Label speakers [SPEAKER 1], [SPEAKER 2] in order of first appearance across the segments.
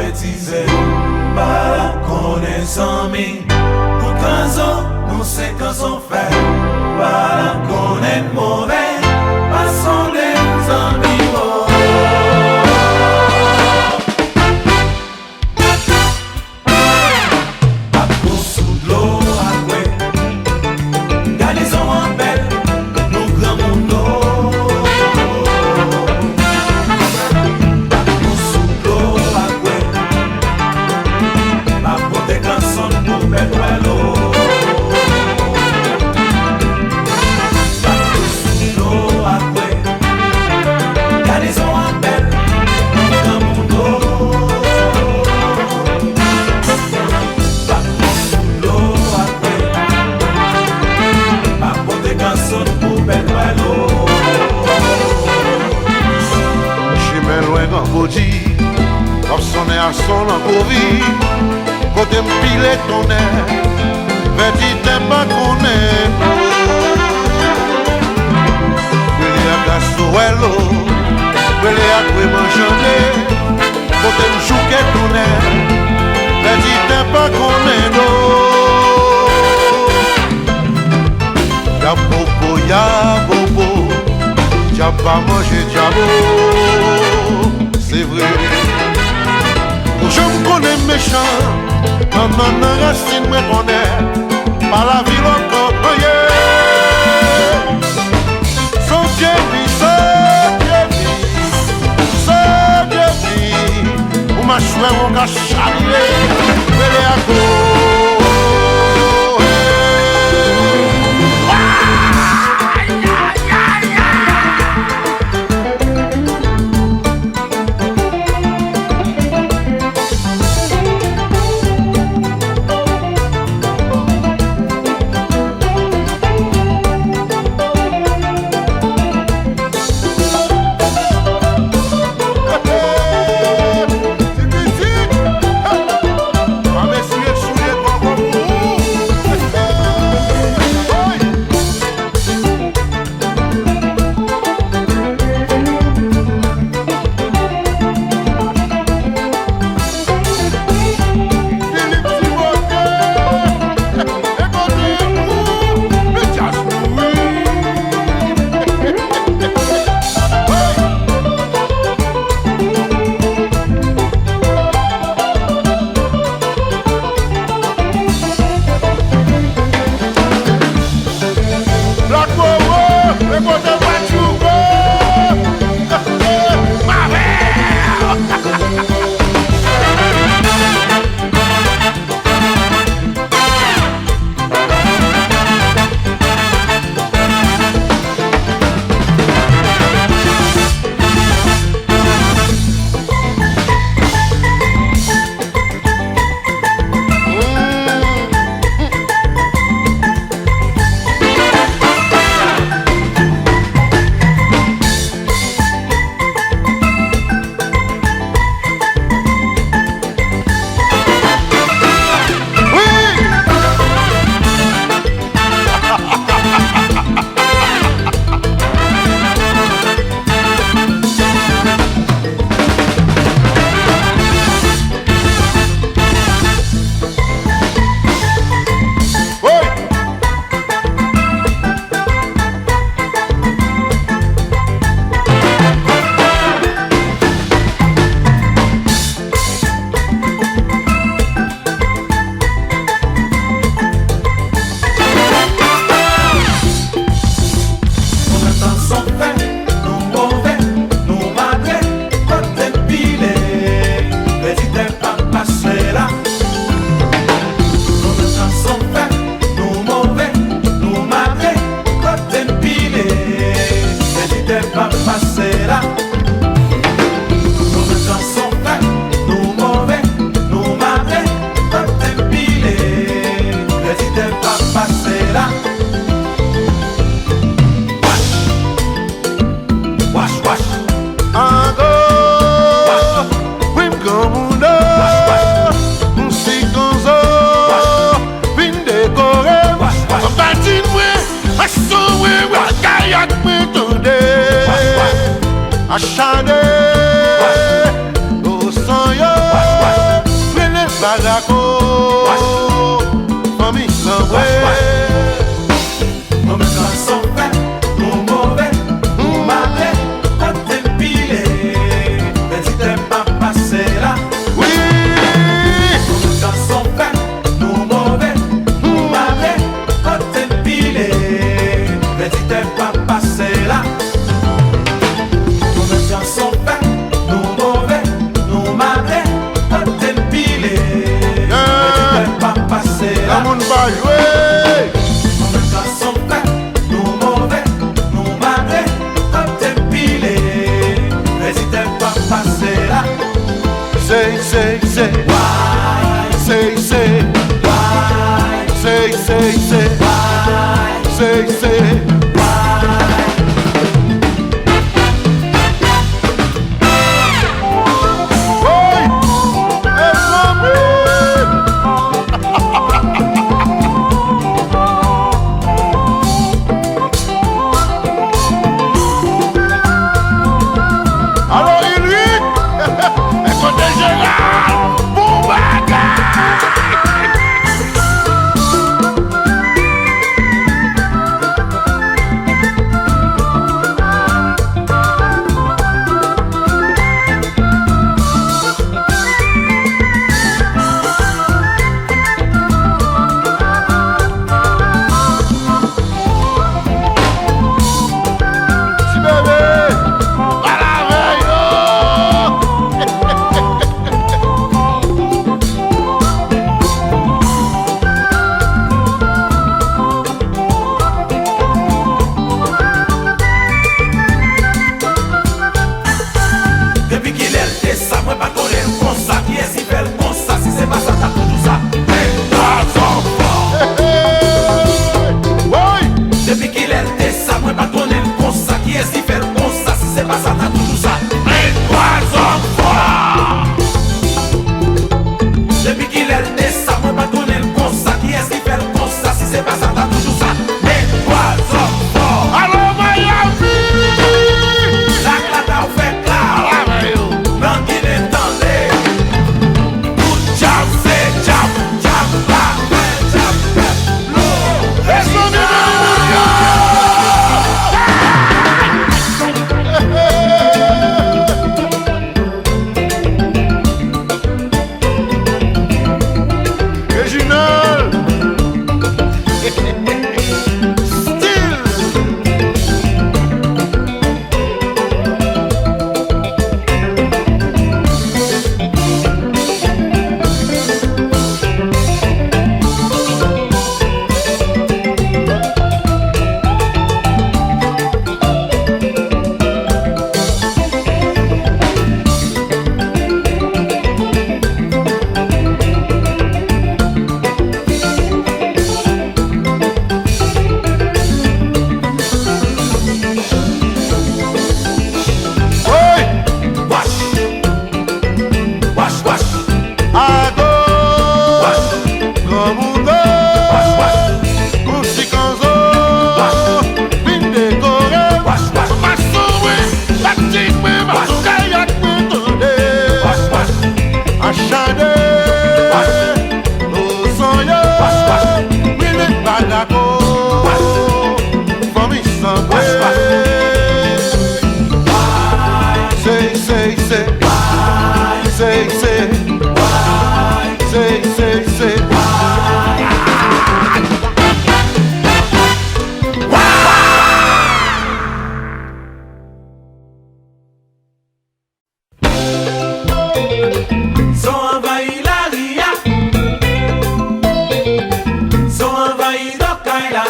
[SPEAKER 1] bêtise, pas connaissant mi. Nous canson, nous c'est quand on fait, pas connaître mauvais, passons les amis.
[SPEAKER 2] Son encourri, côté m'pile ton air, petit t'aimes pas qu'on est. Wele a gasoelo, wele a kwe manjane, côté m'jouke ton air, petit t'aimes pas qu'on est. Ya bobo, ya pas manger diabo, c'est vrai. Je me connais méchant, maman n'a racine me connaît, par la ville encore yeah. Son Dieu vit, ou ma chouette ou ma charlie, mais à go.
[SPEAKER 3] Achane, o sonho.
[SPEAKER 2] Badaco, famille sans vrai.
[SPEAKER 1] Nos méchants sont faits, nous mauvais, nous malais, quand t'es pilé, mais si t'es pas passé là.
[SPEAKER 2] Oui,
[SPEAKER 1] Nos méchants sont faits, nous mauvais, nous malais, quand t'es pilé, mais si t'es pas passé là. Nos méchants sont faits, nous mauvais, nous malais, quand t'es pilé, mais si t'es pas passé
[SPEAKER 2] la
[SPEAKER 1] là.
[SPEAKER 2] monde va jouer.
[SPEAKER 1] Nos méchants sont faits, nous mauvais, nous malais, quand t'es pilé, mais si t'es pas passé là.
[SPEAKER 2] Say,
[SPEAKER 1] Why,
[SPEAKER 2] say, say,
[SPEAKER 1] why,
[SPEAKER 2] say,
[SPEAKER 1] why,
[SPEAKER 2] say. Oi, é alô, Henrique, é quando é geral, bombaga. Si bebê, parabéns,
[SPEAKER 1] depuis qu'il est ça, moi pas connaître comme ça, qui est si belle comme ça, si c'est pas ça, t'as toujours ça.
[SPEAKER 2] oi.
[SPEAKER 1] Depuis qu'il est ça, moi pas connaître comme ça, qui est si belle comme ça, si c'est pas ça, t'as toujours ça. Depuis qu'il est ça, moi pas connaître comme ça, qui est si belle comme ça, si c'est pas ça, t'as toujours ça. Mais trois hommes forts,
[SPEAKER 2] Alô, Miami.
[SPEAKER 1] la clata ou fait clair, dans qui l'entendait. Tout jab, c'est jab, jab, la, jab, l'eau,
[SPEAKER 2] É só Reginald. Still. Oi,
[SPEAKER 1] wash, wash, wash,
[SPEAKER 2] agora, como
[SPEAKER 1] wash, wash,
[SPEAKER 2] o Cicanzo, vim
[SPEAKER 1] wash,
[SPEAKER 2] decorar,
[SPEAKER 1] wash, wash,
[SPEAKER 2] mas sube, bate, mas o gaia que
[SPEAKER 1] wash, wash,
[SPEAKER 2] achade, o sonho,
[SPEAKER 1] wash,
[SPEAKER 2] vim badaco, vamos sambar, sei, sei, sei, sei, sei, sei, sei.
[SPEAKER 1] sont envahis la ria, sont envahis l'Okaila,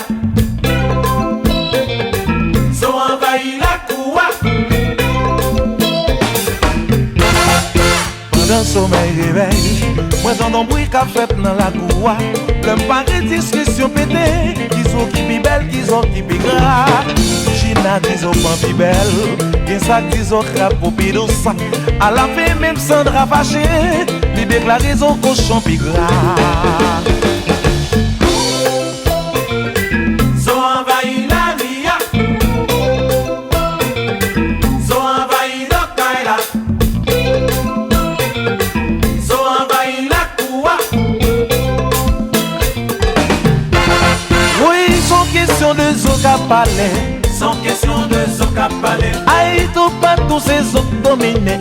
[SPEAKER 1] sont envahis la Koua. Pendant le sommeil réveil, moi j'entends bruit qu'a fait dans la Koua. L'homme paraît discussion pété, disons qui pi belle, disons qui pi gras. China disons pas pi belle. Gen sak disons crapaud pi douce. À la fin même Sandra fâché, li déclaré son cochon pi gras. Sont envahis la ria, sont envahis l'Okaila, sont envahis la Koua.
[SPEAKER 3] Zokapale.
[SPEAKER 1] Sans question de Zokapale.
[SPEAKER 3] Aïe, tout pas tous ces autres dominés.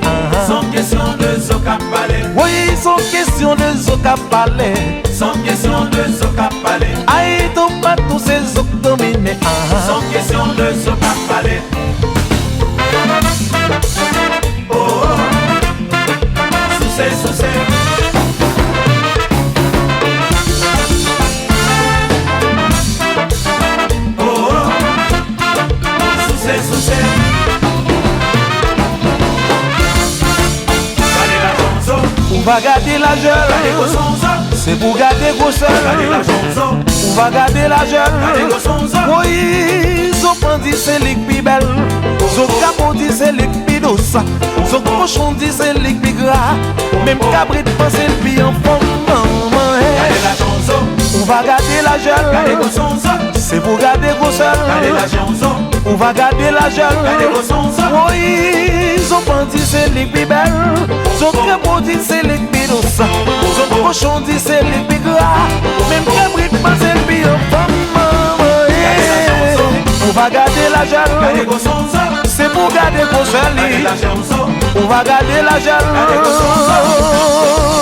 [SPEAKER 1] Sans question de Zokapale.
[SPEAKER 3] Oui, sans question de Zokapale.
[SPEAKER 1] Sans question de Zokapale.
[SPEAKER 3] Aïe, tout pas tous ces autres dominés.
[SPEAKER 1] Sans question de Zokapale. Oh, oh. Sous-c'est. Oh, oh. Sous-c'est. Gardez la jonzo.
[SPEAKER 3] On va garder la
[SPEAKER 1] Gardez
[SPEAKER 3] gel.
[SPEAKER 1] vos sonzo.
[SPEAKER 3] C'est pour garder gros
[SPEAKER 1] Gardez la
[SPEAKER 3] seul.
[SPEAKER 1] jonzo.
[SPEAKER 3] On va garder la
[SPEAKER 1] Gardez
[SPEAKER 3] gel.
[SPEAKER 1] vos sonzo.
[SPEAKER 3] Oui, Zopandi c'est l'équipe belle. Zokapodi c'est l'équipe douce. Zokochon dit c'est l'équipe gras. Même cabrit pense le pire en forme.
[SPEAKER 1] Gardez la jonzo.
[SPEAKER 3] On va garder la
[SPEAKER 1] Gardez vos
[SPEAKER 3] gel.
[SPEAKER 1] sonzo.
[SPEAKER 3] C'est pour garder gros
[SPEAKER 1] Gardez la
[SPEAKER 3] seul.
[SPEAKER 1] jonzo.
[SPEAKER 3] On va garder la
[SPEAKER 1] Gardez vos
[SPEAKER 3] gel.
[SPEAKER 1] sonzo.
[SPEAKER 3] Oui, Zopandi c'est l'équipe belle. Zokapodi c'est l'équipe douce. Zokochon dit c'est l'équipe gras. Même cabrit pense le pire en forme. On va garder la
[SPEAKER 1] Gardez
[SPEAKER 3] gel.
[SPEAKER 1] vos sonzo.
[SPEAKER 3] C'est pour garder gros
[SPEAKER 1] Gardez
[SPEAKER 3] seul.
[SPEAKER 1] la jonzo.
[SPEAKER 3] On va garder la gel.
[SPEAKER 1] Gardez vos sonzo.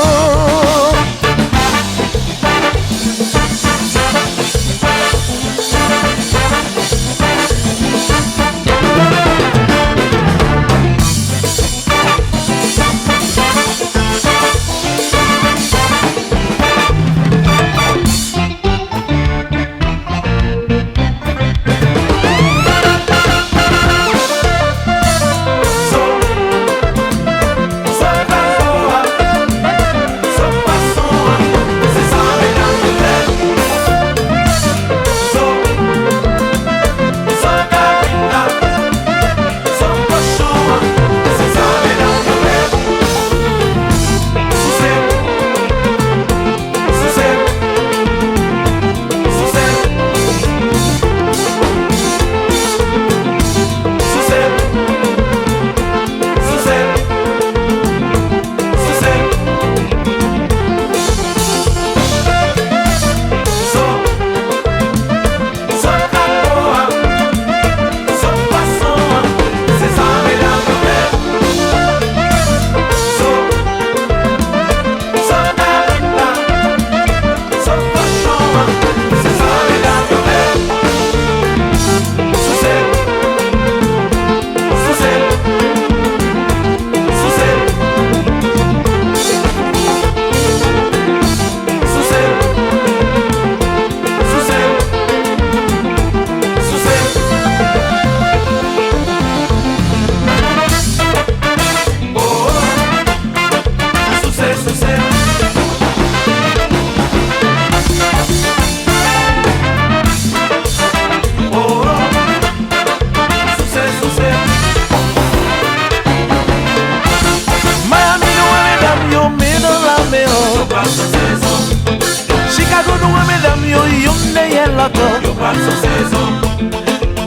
[SPEAKER 3] Chicago nous mesdames yo yon lato.
[SPEAKER 1] Yo pas sous saison.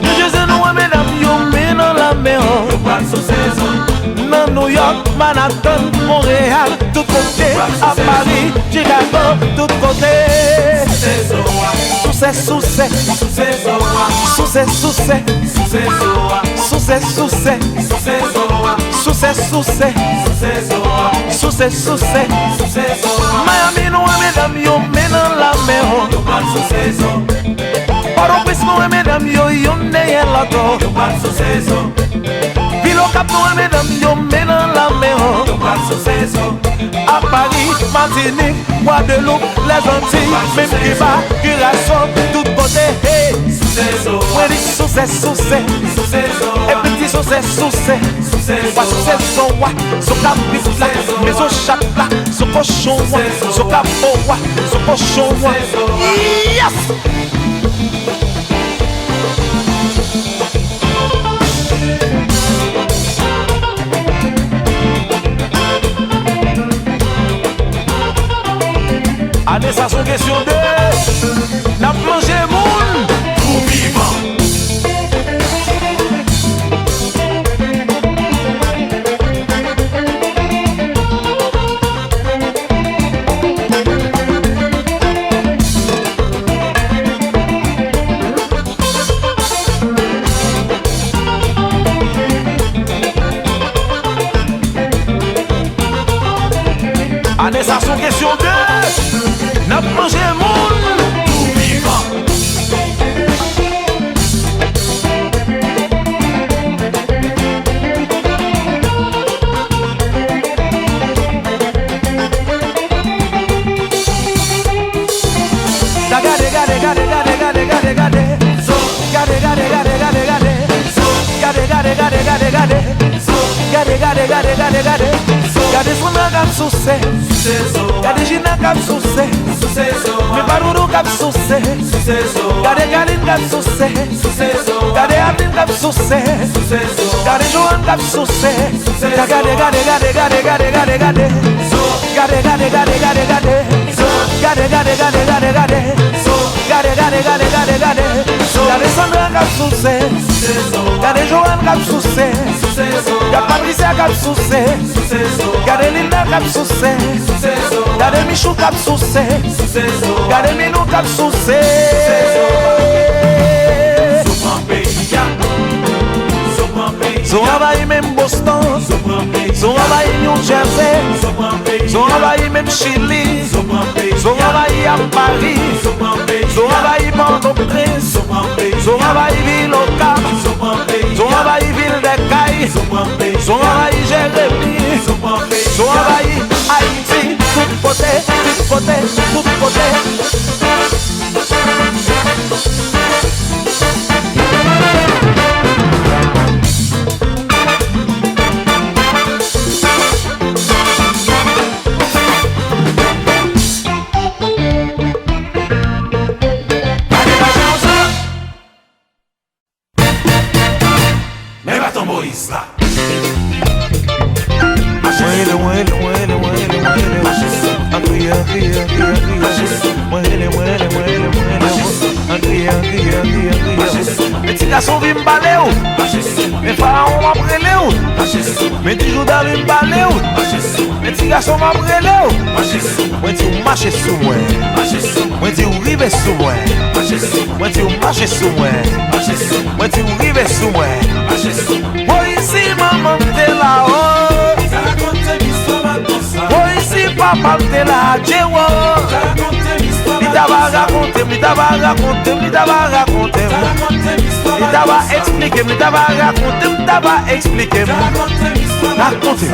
[SPEAKER 3] New Jersey nous mesdames yo mais dans la mer.
[SPEAKER 1] Yo pas sous saison.
[SPEAKER 3] Dans New York, Manhattan, Montréal, tout côté, à Paris, Chicago, tout côté.
[SPEAKER 1] Saison.
[SPEAKER 3] Sous-c'est,
[SPEAKER 1] Sous saison.
[SPEAKER 3] sous-c'est, sous-c'est,
[SPEAKER 1] Sous saison.
[SPEAKER 3] sous-c'est, sous-c'est,
[SPEAKER 1] Sous saison.
[SPEAKER 3] sous-c'est, sous-c'est,
[SPEAKER 1] Sous saison.
[SPEAKER 3] sous-c'est, sous-c'est.
[SPEAKER 1] Sous saison.
[SPEAKER 3] Miami nous mesdames yo mais dans la mer.
[SPEAKER 1] Yo pas sous saison.
[SPEAKER 3] Port-au-Prince nous mesdames yo yon lato.
[SPEAKER 1] Yo pas sous saison.
[SPEAKER 3] Pilo Cap nous mesdames yo mais dans la mer.
[SPEAKER 1] Yo pas sous saison.
[SPEAKER 3] À Paris, Martinique, Guadeloupe, les Antilles, même Cuba, Curaçao, tout côté. Hey.
[SPEAKER 1] Sous saison.
[SPEAKER 3] Ouais, dis sous-c'est, sous-c'est.
[SPEAKER 1] Sous saison.
[SPEAKER 3] Et petit sous-c'est, sous-c'est.
[SPEAKER 1] Sous saison.
[SPEAKER 3] Wa sous-c'est, son wa, son capif là, mais son chape là, son cochon wa, son capot wa, son cochon wa. Yes! Allez, ça sont question de la manger moun.
[SPEAKER 1] Tout vivant.
[SPEAKER 3] Gade son nan kap souse, gade jina kap souse, me baruru kap souse, gade galin kap souse, gade abin kap souse, gade joan kap souse, gade Gade Sandra kap souse, gade Joan kap souse, gade Patricia kap souse, gade Linda kap souse, gade Michou kap souse, gade Minou kap souse. Son envahi même Boston, son envahi New Jersey, son envahi même Chili, son envahi à Paris, son envahi Port-au-Prince, son envahi Ville-au-Cap, son envahi Ville-des-Cailles, son envahi Jérémie, son envahi Haïti, tout côté, tout côté, tout côté. Son vim balé ou, mes pharaons m'a brûlé ou, mes toujours dans vim balé ou, mes petits garçons m'a brûlé ou, moi tu marches sous moi, moi tu rives sous moi, moi tu marches sous moi, moi tu rives sous moi, moi ici maman t'es là-haut, moi ici papa t'es là, Djewo, il t'a raconté, il t'a raconté, il t'a raconté. Il t'a expliqué, il t'a raconté, il t'a expliqué. Raconte,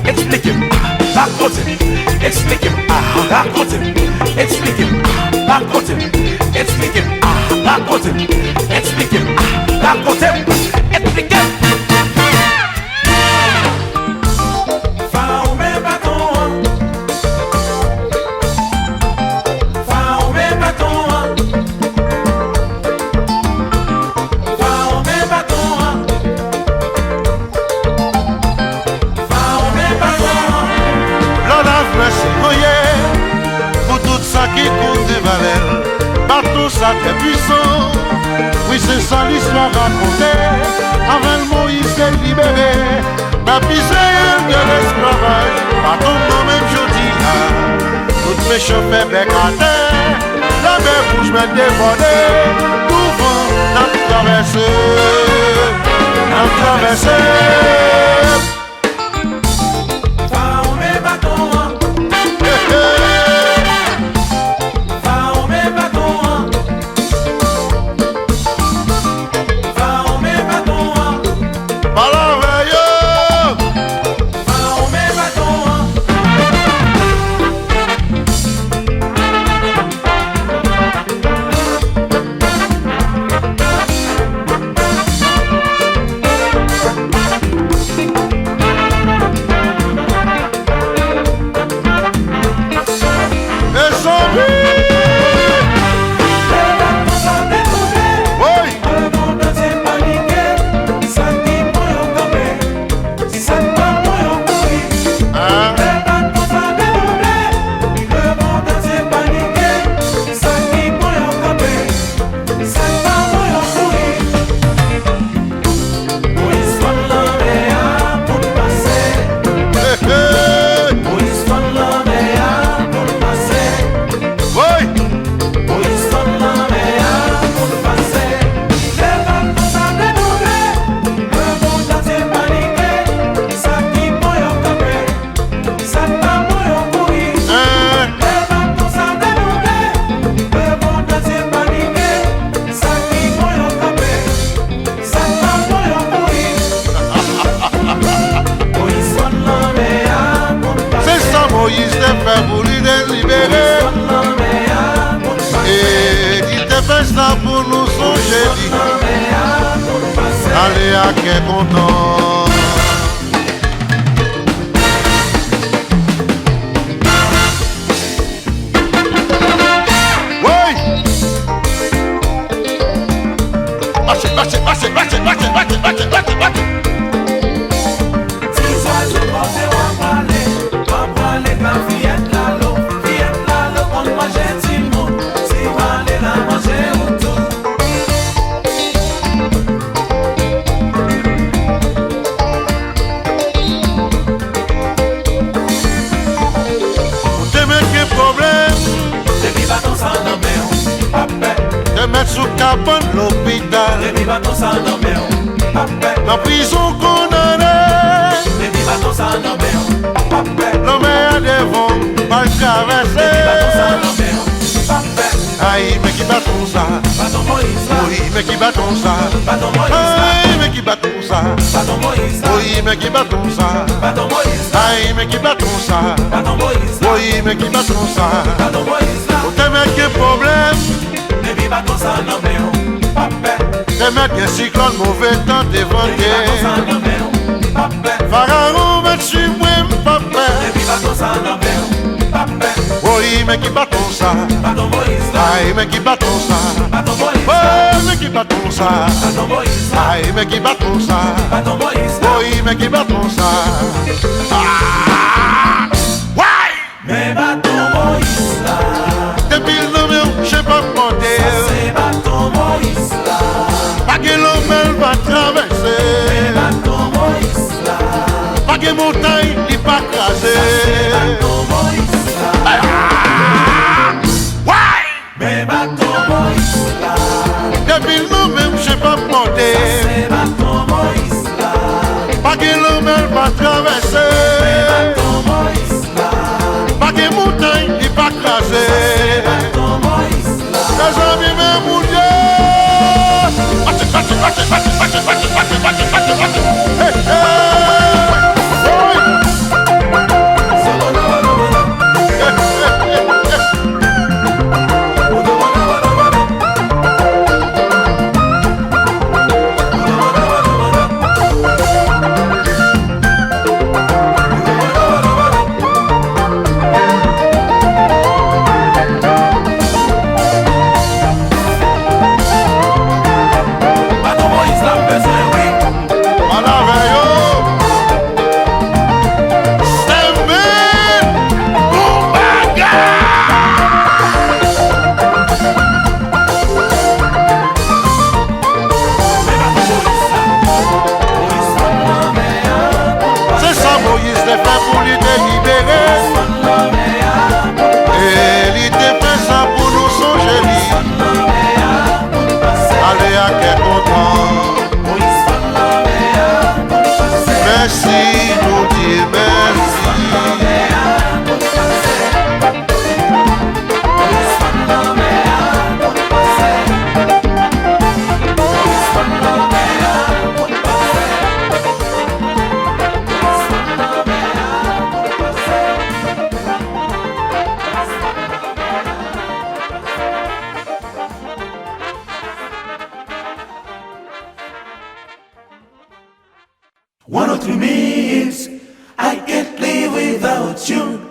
[SPEAKER 3] explique, raconte, explique, raconte, explique, raconte, explique, raconte, explique, raconte, explique.
[SPEAKER 2] Ça très puissant, oui c'est ça l'histoire racontée. Avec Moïse est libéré, la piscine de l'esclavage. Par ton nom même je dis là, toutes mes chauffeurs bec à terre, la mer rouge m'a dévoré. Tout vent n'a traversé, n'a traversé. Pour nous songer, allez à quel content.
[SPEAKER 1] baton ça non mais papé.
[SPEAKER 2] Dans prison condamné.
[SPEAKER 1] Depuis baton ça non mais papé.
[SPEAKER 2] L'homme a des vents, pas traversé.
[SPEAKER 1] Depuis baton ça non mais papé.
[SPEAKER 2] Aïe, mais qui bâton ça?
[SPEAKER 1] Baton Moïse là.
[SPEAKER 2] Oui, mais qui bâton ça?
[SPEAKER 1] Baton Moïse là.
[SPEAKER 2] Aïe, mais qui bâton ça?
[SPEAKER 1] Baton Moïse là.
[SPEAKER 2] Oui, mais qui bâton ça?
[SPEAKER 1] Baton Moïse là.
[SPEAKER 2] Aïe, mais qui bâton ça?
[SPEAKER 1] Baton Moïse là.
[SPEAKER 2] Oui, mais qui bâton ça?
[SPEAKER 1] Baton Moïse là.
[SPEAKER 2] T'es mec qui problème?
[SPEAKER 1] Depuis baton ça non mais papé.
[SPEAKER 2] T'es mec qui cyclone mauvais temps
[SPEAKER 1] Depuis baton ça
[SPEAKER 2] déventé.
[SPEAKER 1] non mais papé.
[SPEAKER 2] Pharaon, mais tu m'aimes pas peur.
[SPEAKER 1] Depuis baton ça non mais papé.
[SPEAKER 2] Oui, mais qui bâton ça?
[SPEAKER 1] Baton Moïse là.
[SPEAKER 2] Aïe, mais qui bâton ça?
[SPEAKER 1] Baton Moïse là.
[SPEAKER 2] Oui, mais qui bâton ça?
[SPEAKER 1] Baton Moïse là.
[SPEAKER 2] Aïe, mais qui bâton ça?
[SPEAKER 1] Baton Moïse là.
[SPEAKER 2] Oui, mais qui bâton ça? Ah! Ouais!
[SPEAKER 1] Mais baton Moïse là.
[SPEAKER 2] Depuis le nom, je sais pas monter.
[SPEAKER 1] C'est baton Moïse là.
[SPEAKER 2] Pas que l'homme elle va
[SPEAKER 1] Mais
[SPEAKER 2] traverser.
[SPEAKER 1] baton Moïse là.
[SPEAKER 2] Pas que montagne il va
[SPEAKER 1] C'est
[SPEAKER 2] craser.
[SPEAKER 1] baton Moïse là.
[SPEAKER 2] Ouais!
[SPEAKER 1] Mais baton Moïse là.
[SPEAKER 2] Depuis le nom, je sais pas monter.
[SPEAKER 1] C'est baton Moïse là.
[SPEAKER 2] Pas que l'homme elle va
[SPEAKER 1] Mais
[SPEAKER 2] traverser.
[SPEAKER 1] baton Moïse là.
[SPEAKER 2] Pas que montagne il va
[SPEAKER 1] C'est
[SPEAKER 2] craser.
[SPEAKER 1] baton Moïse là.
[SPEAKER 2] Les amis, mais mon Dieu! Hey,
[SPEAKER 1] Baton Moïse là, besoin oui.
[SPEAKER 2] à la veille, c'est même mon c'est ça Moïse l'a fait pour lui délibérer. Et il était fait ça pour nous songer. Allez à quel content. Merci, nous dit merci.
[SPEAKER 1] One or two means I can't live without you.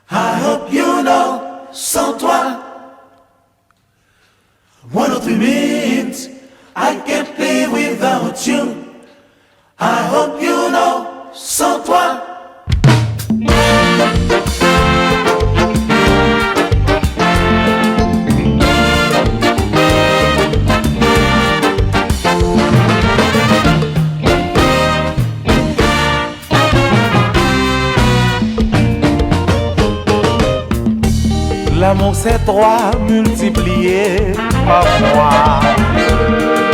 [SPEAKER 1] I hope you know, sans toi. 1 or 3 means I can't live without you. I hope you know, sans toi.
[SPEAKER 3] L'amour c'est 3 multiplié par moi.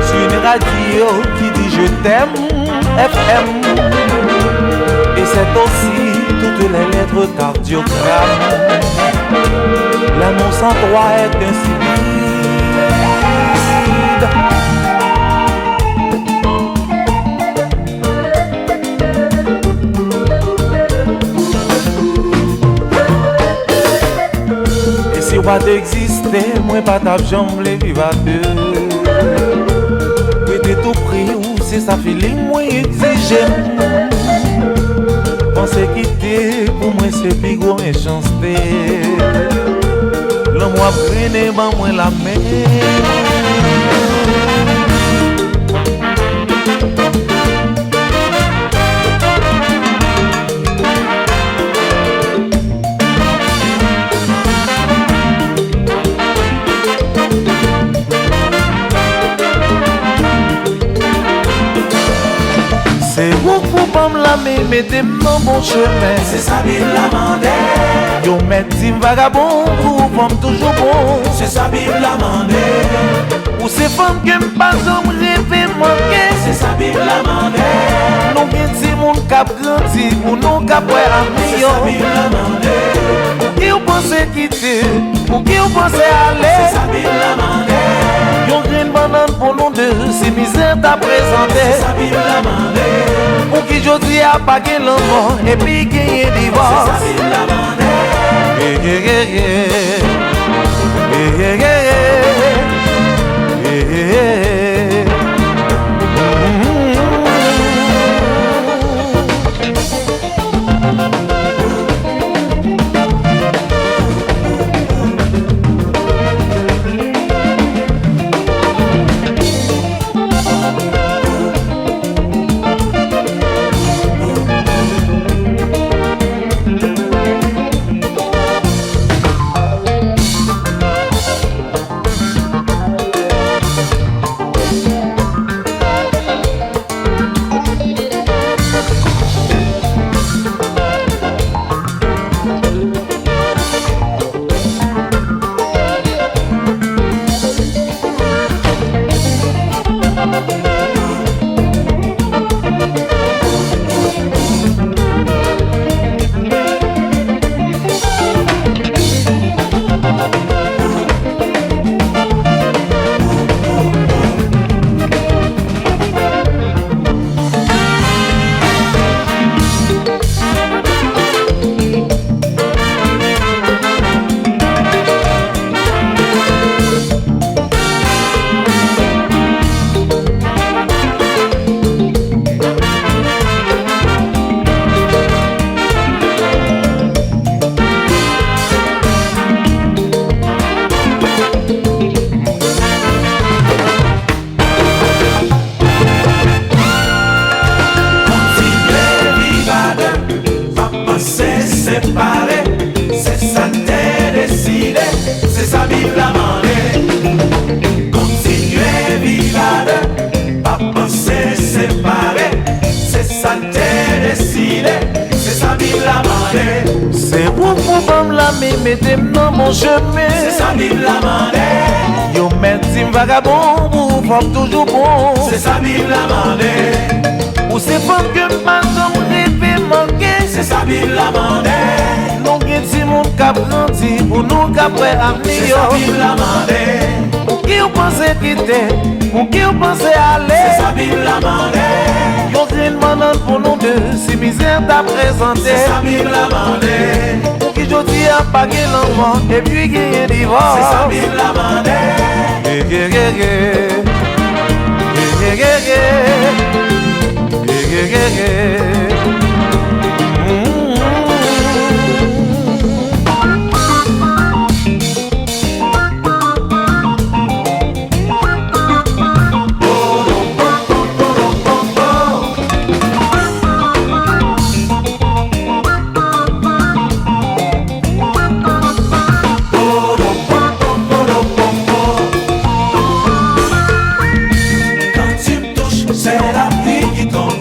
[SPEAKER 3] C'est une radio qui dit je t'aime, FM. Et c'est aussi toutes les lettres cardiogrammes. L'amour sans 3 est insipide. Si pas d'exister, moi pas ta jambe les vivre à deux. Prêter tout prix ou c'est ça feeling moi exige. Penser quitter pour moi c'est plus gros méchanceté. L'homme a pris ban moi la main. C'est vous pour pas me la mettez dans bon chemin.
[SPEAKER 1] C'est ça Bill la mandé.
[SPEAKER 3] Yo met dit vagabond pour pas toujours bon.
[SPEAKER 1] C'est ça Bill la mandé.
[SPEAKER 3] Ou c'est femme que m'pas j'en rêve manquer.
[SPEAKER 1] C'est sa Bible la mandé.
[SPEAKER 3] Nous gen ti moun k'ap grandi, ou nous k'ap wè
[SPEAKER 1] C'est
[SPEAKER 3] ami
[SPEAKER 1] sa Bible la mandé.
[SPEAKER 3] Ou qui ou pense quitter, ou qui ou pense
[SPEAKER 1] C'est
[SPEAKER 3] aller.
[SPEAKER 1] sa Bible la mandé.
[SPEAKER 3] Yon green banane pour nous deux, si misère t'a présenté.
[SPEAKER 1] C'est sa Bible la mandé.
[SPEAKER 3] Ou qui jodi a pas gen l'amour, et puis gagner
[SPEAKER 1] C'est sa
[SPEAKER 3] divorce.
[SPEAKER 1] Bible la mandé.
[SPEAKER 3] Yeah, yeah, yeah, yeah. Yeah, yeah, yeah, yeah. Yeah, yeah, yeah. C'est pour femme la mettez-moi dans mon chemin.
[SPEAKER 1] C'est sa Bible la mandé.
[SPEAKER 3] Yo mettez vagabond pour femme toujours bon.
[SPEAKER 1] C'est sa Bible la mandé.
[SPEAKER 3] Ou c'est femme que pas j'en rêve manquer.
[SPEAKER 1] C'est sa Bible la mandé.
[SPEAKER 3] Nous gen ti moun k'ap grandi, ou nous k'ap wè ami
[SPEAKER 1] C'est
[SPEAKER 3] yo.
[SPEAKER 1] sa Bible la mandé.
[SPEAKER 3] Ou qui ou pense quitter, ou qui ou pense aller.
[SPEAKER 1] C'est sa Bible la mandé.
[SPEAKER 3] Yon green banane pour nous deux, si misère t'a présenté.
[SPEAKER 1] C'est sa Bible la mandé.
[SPEAKER 3] Ou qui jodi a pas gen l'amour, et puis gagner divorce.
[SPEAKER 1] C'est sa Bible la mandé.
[SPEAKER 3] Yeah, yeah, yeah, yeah. Yeah, yeah, yeah, yeah. Yeah, yeah, yeah, yeah.
[SPEAKER 1] Quand tu me touches, c'est la pluie qui tombe.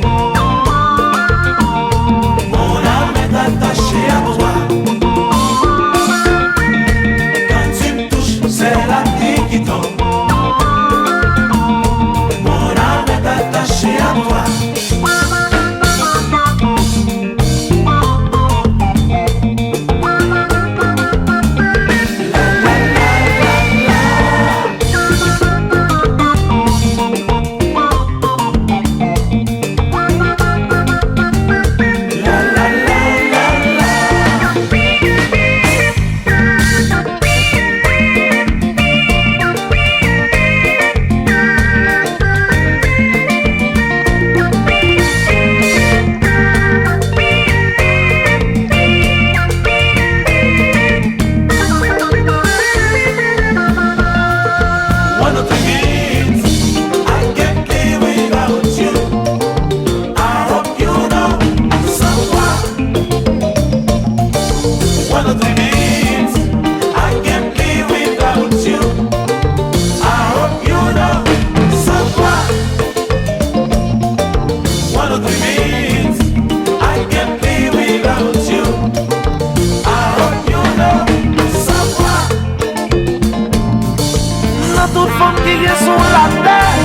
[SPEAKER 3] qui est sur la terre.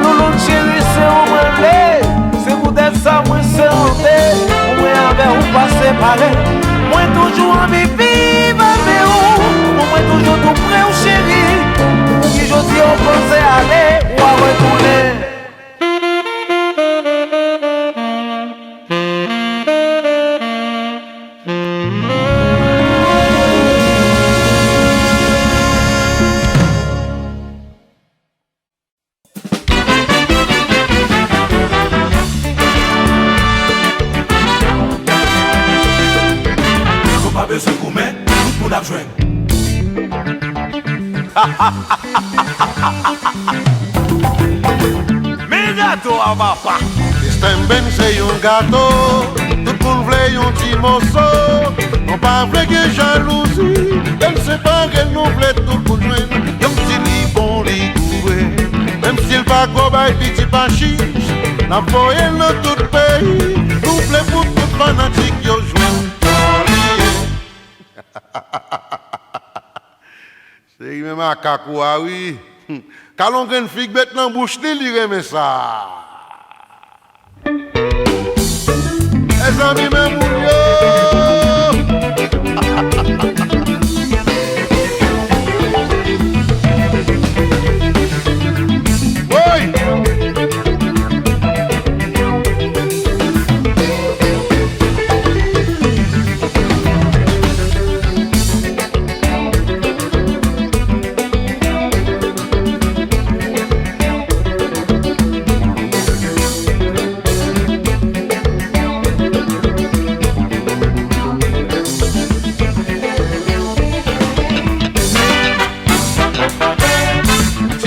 [SPEAKER 3] Loulou chéri, c'est au relais. C'est vous d'être ça, moi c'est en paix. Moi avec ou pas séparé. Moi toujours en vivre avec vous. Moi toujours tout près au chéri. Si je dis on pensait aller ou à retourner.
[SPEAKER 2] Mais gâteau à papa. Distemben c'est un gâteau, tout le monde voulait un petit morceau. On pas voulait que jalousie, elle sait pas qu'elle nous voulait tout pour joindre. Y'a un petit lit bon lit couvert, même s'il pas go by petit pas chiche. La foyer dans tout le pays, nous voulait pour tout fanatique yo joint. C'est même à Kakoua, oui. Quand on a une figue bête dans la bouche, il remet ça. Les amis, même oui.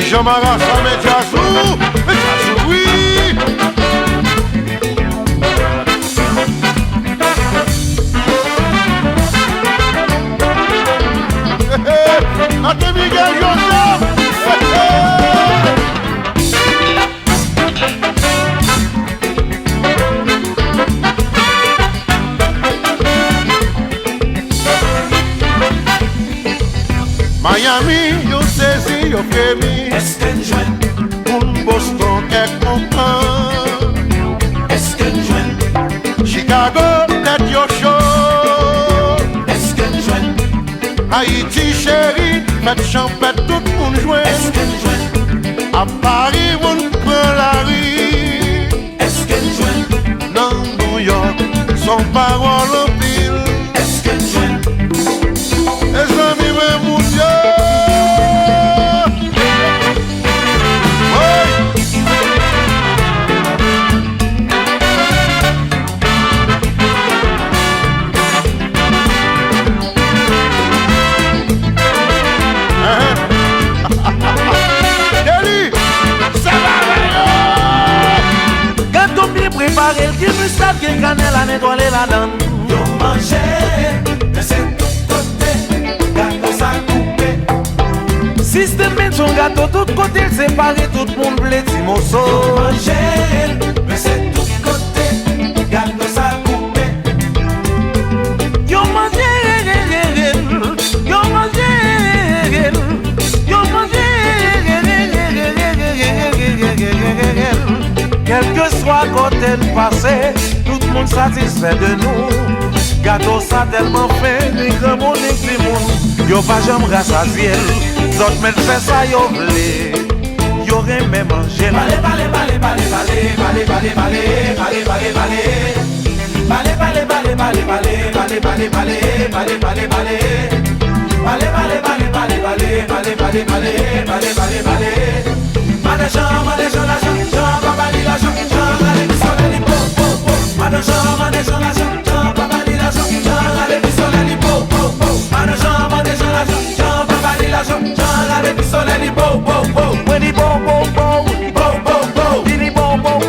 [SPEAKER 2] Jean-Marie, ça met Jassou, oui. Attends, Miguel Joseph. Miami, yo saisi, yo femi.
[SPEAKER 1] Esken jwen,
[SPEAKER 2] Un Boston qu'est content.
[SPEAKER 1] esken jwen,
[SPEAKER 2] Chicago, net yo show.
[SPEAKER 1] esken jwen,
[SPEAKER 2] Haïti, chéri, fête champêtre, tout le monde joue.
[SPEAKER 1] esken jwen,
[SPEAKER 2] À Paris, on prend la rue.
[SPEAKER 1] esken jwen,
[SPEAKER 2] Dans New York, son parole en pile.
[SPEAKER 1] esken jwen,
[SPEAKER 2] Les amis, mais mon Dieu.
[SPEAKER 3] Préparer le qui moustache, qui cannelle à nettoyer la dent.
[SPEAKER 1] yo manje, mais c'est tout côté, gâteau ça coupé.
[SPEAKER 3] Système met son gâteau tout côté, séparé tout le monde blé petit
[SPEAKER 1] Yo
[SPEAKER 3] morceau.
[SPEAKER 1] manje, mais c'est tout côté, gâteau ça coupé.
[SPEAKER 3] Yo mangé, yo mangé, yo mangé. Quel que soit côté le passé, tout le monde satisfait de nous. Gâteau ça tellement fait, les grands monde et les monde. Yo pas jamais rassasié, d'autres mais fait ça yo blé. Yo remet manger.
[SPEAKER 1] Balé, balé, balé, balé, balé, balé, balé, balé, balé, balé, balé. Balé, balé, balé, balé, balé, balé, balé, balé, balé, balé, balé. Balé, balé, balé, balé, balé, balé, balé, balé, balé, balé, balé. Madachon, la chon, papa dit la chon, allez, pistolet, po, po, po. Madachon, la chon, papa dit la chon, allez, pistolet, po, po, po. Madachon, la chon, papa dit la chon, allez, pistolet, po, po, po.
[SPEAKER 3] When he bo bo bo,
[SPEAKER 1] Po, po, po.
[SPEAKER 3] did he bo bo bo?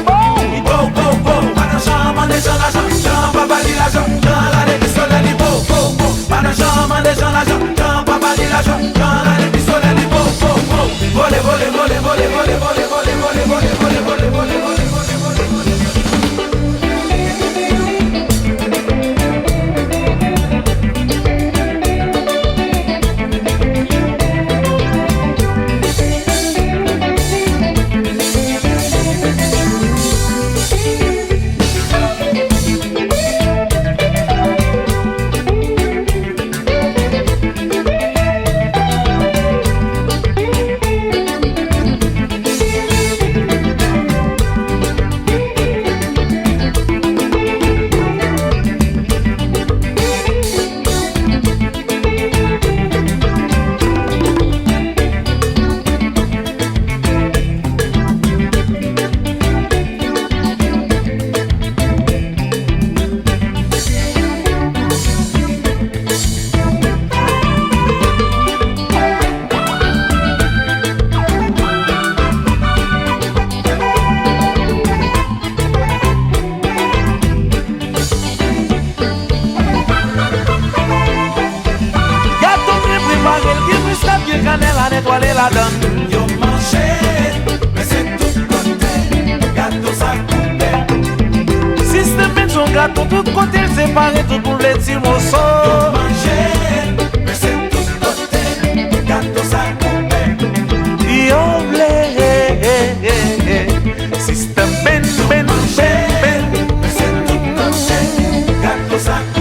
[SPEAKER 1] Po, po, po. Madachon, la chon, papa dit la chon, allez, pistolet, po, po, po. Madachon, la chon, papa dit la chon, allez, pistolet, po, po, po. Volé, volé, volé, volé, volé, volé, volé, volé, volé, volé, volé, volé, volé, volé, volé, volé.
[SPEAKER 3] l'huile cannelle à nettoyer la donne.
[SPEAKER 1] Yo mangé, mais c'est tout côté, gâteau ça coupé.
[SPEAKER 3] Système met son gâteau tout côté, séparé tout pour les petits
[SPEAKER 1] Yo
[SPEAKER 3] morceaux.
[SPEAKER 1] mangé, mais c'est tout côté, gâteau ça coupé.
[SPEAKER 3] Yo blé, système ben, ben, ben, ben.
[SPEAKER 1] Mais c'est tout côté, gâteau ça coupé.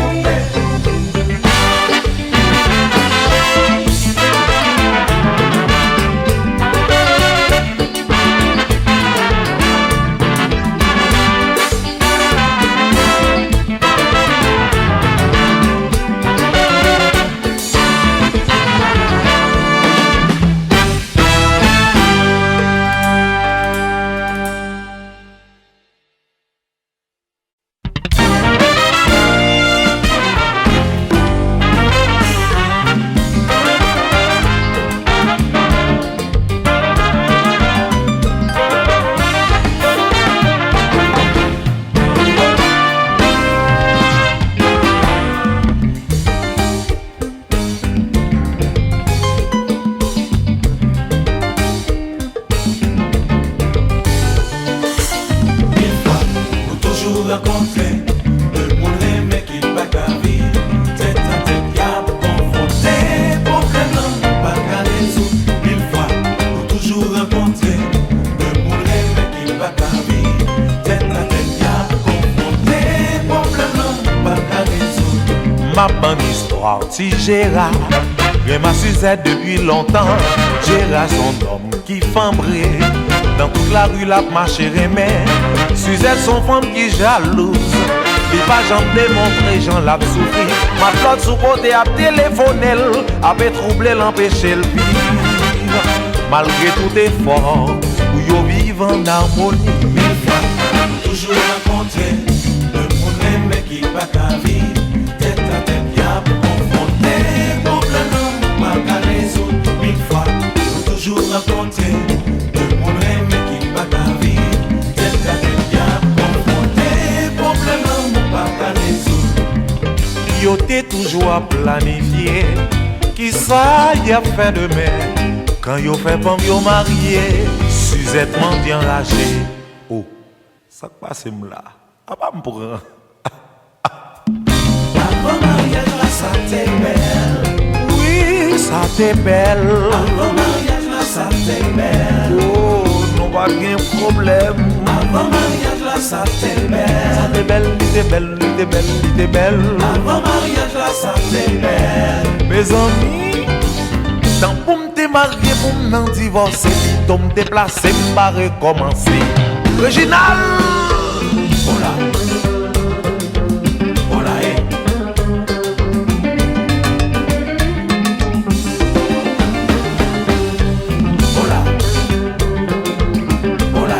[SPEAKER 3] Ma bonne histoire, si Gérard, mais ma Suzette depuis longtemps. Gérard, son homme qui fambré, dans toute la rue la marché mais Suzette, son femme qui jalouse. Il pas jamais démontré, j'en l'a souffri. Ma flotte sous côté a téléphoné, a troublé l'empêcher le vivre. Malgré tout effort, où yo vivent en harmonie.
[SPEAKER 1] Mille fois, toujours rencontré, le monde aime qui pas qu'à vivre. Tête à tête, y'a pour confronter, problème pas qu'à résoudre. Mille fois, toujours rencontré, le monde aime qui pas qu'à vivre. Tête à tête, y'a pour confronter, problème pas qu'à résoudre.
[SPEAKER 3] Yo t'es toujours à planifier, qui ça y a fait demain. Quand yo fait pomme yo marié, Suzette m'en dit enragé. Oh, ça passe là. Ah pas m'prend.
[SPEAKER 1] Avant mariage là, ça t'est belle.
[SPEAKER 3] Oui, ça t'est belle.
[SPEAKER 1] Avant mariage là, ça t'est belle.
[SPEAKER 3] Oh, non pas de problème.
[SPEAKER 1] Avant mariage là, ça t'est belle.
[SPEAKER 3] Ça t'est belle, t'es belle, t'es belle, t'es belle.
[SPEAKER 1] Avant mariage là, ça t'est belle.
[SPEAKER 3] Mes amis, tant pour m'te marier, pour m'en divorcer, pour me déplacer, m'pa recommencer. Original.
[SPEAKER 1] Hola, hola, hola, hola,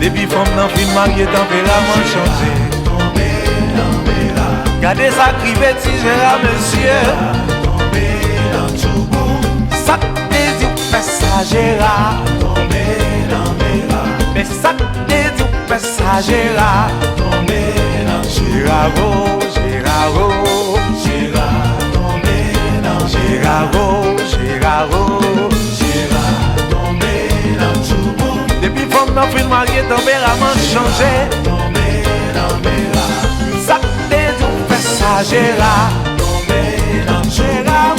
[SPEAKER 3] Depuis femme nan fin marié, tempérament changé. Gardez ça crivé si Gérard monsieur. Ça te dit ou fait ça Gérard. Mais ça te dit ou fait ça Gérard. Gérard, Gérard, depuis femme nan fin marié, tempérament changé. Ça te dit ou fait ça Gérard. Gérard,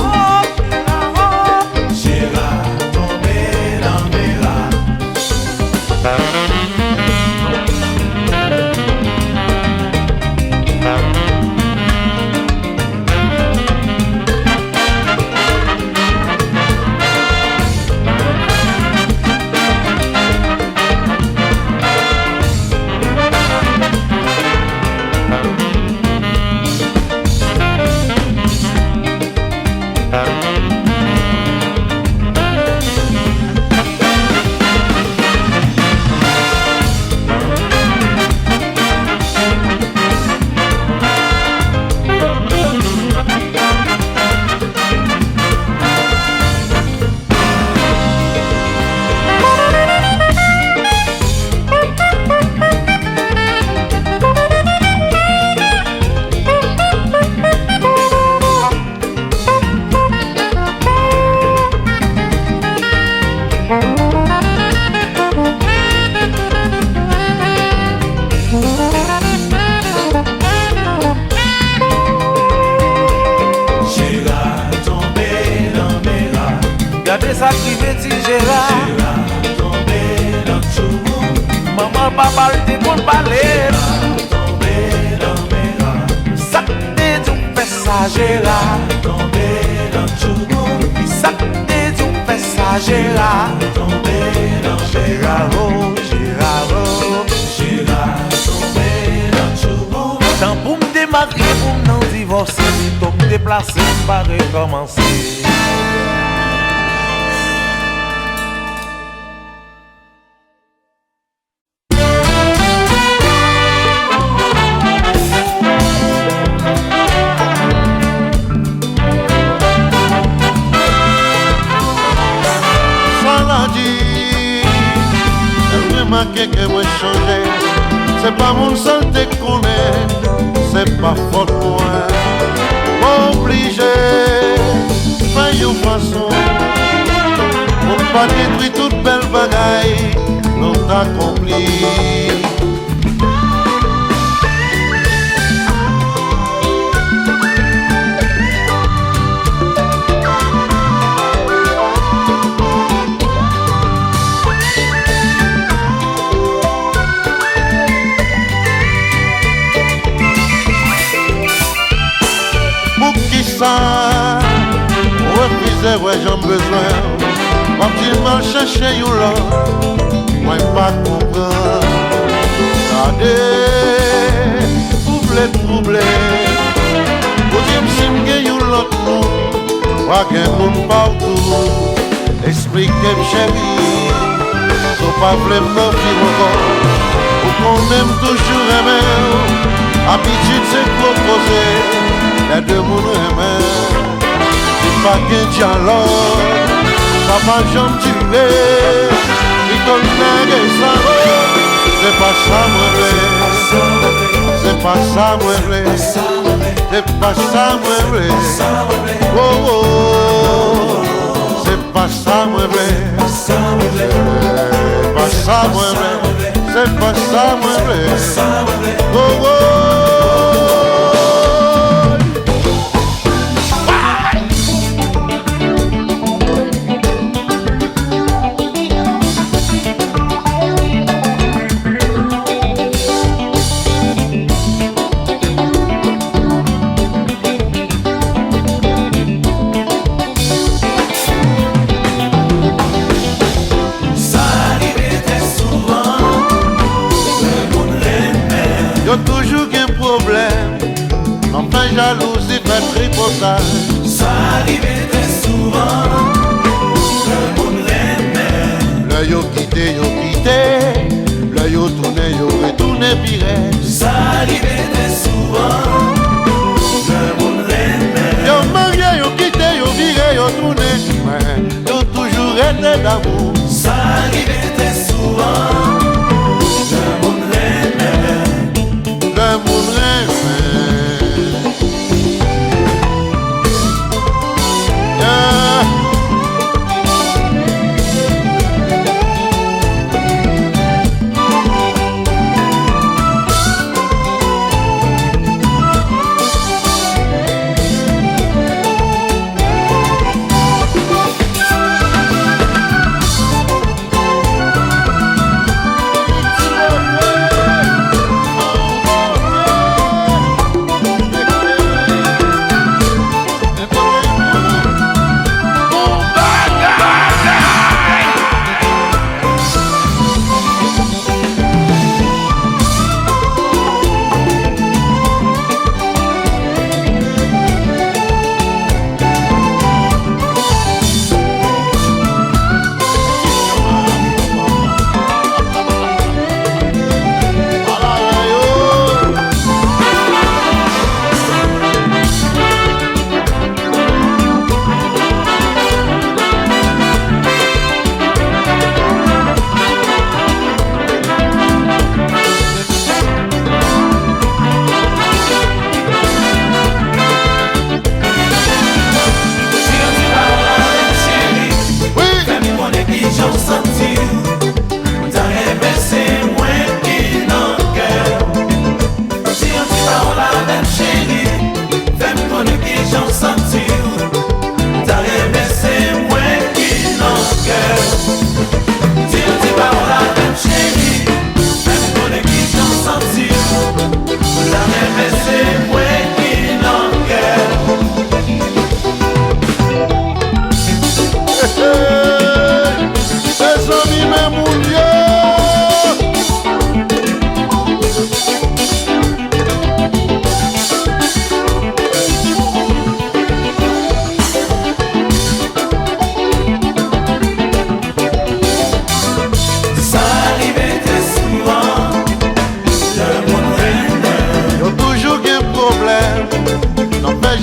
[SPEAKER 3] regardez ça qui veut dire Gérard. Maman, papa, le dit pour parler. Ça te dit ou fait ça Gérard. Ça te dit ou fait ça Gérard. Gérard, oh, Gérard, oh. Tant pour me démarrer, pour me divorcer, pour me déplacer, pas recommencer.
[SPEAKER 2] Que moi changer, c'est pas mon seul te connaît, c'est pas faute moi. Obligé, faire une façon, pour pas détruire toute belle bagaille, non t'accompli. Refuser, ouais, j'en besoin. Quand il m'a cherché, you là, moi, pas comprendre. Regardez, troublé. Vous dites, si m'gagne, you l'autre nous, pas qu'un monde partout. Expliquez-moi, chérie, sauf pas blême, non, puis encore. Vous qu'on aime toujours aimer, habitude, c'est proposer. Les deux mondes aimer. Pas qu'un dialogue, ça va jamais tuer. Il donne et ça c'est pas ça moi vrai. C'est pas ça moi vrai. C'est pas ça moi vrai. Oh oh, c'est pas ça moi vrai. C'est pas ça moi vrai. C'est pas ça moi vrai. Oh oh. Y'a toujours qu'un problème, enfin jalousie fait tripotage.
[SPEAKER 1] Ça arrive très souvent, le monde l'aime.
[SPEAKER 2] Le yo quitté, le yo retourné piré.
[SPEAKER 1] Ça arrivait très souvent, le monde l'aimait.
[SPEAKER 2] Yo marié, yo quitté, yo viré, yo tourné, ouais, yo toujours été d'amour.
[SPEAKER 1] Ça arrivait très souvent, le monde l'aimait.
[SPEAKER 2] Le monde l'aimait.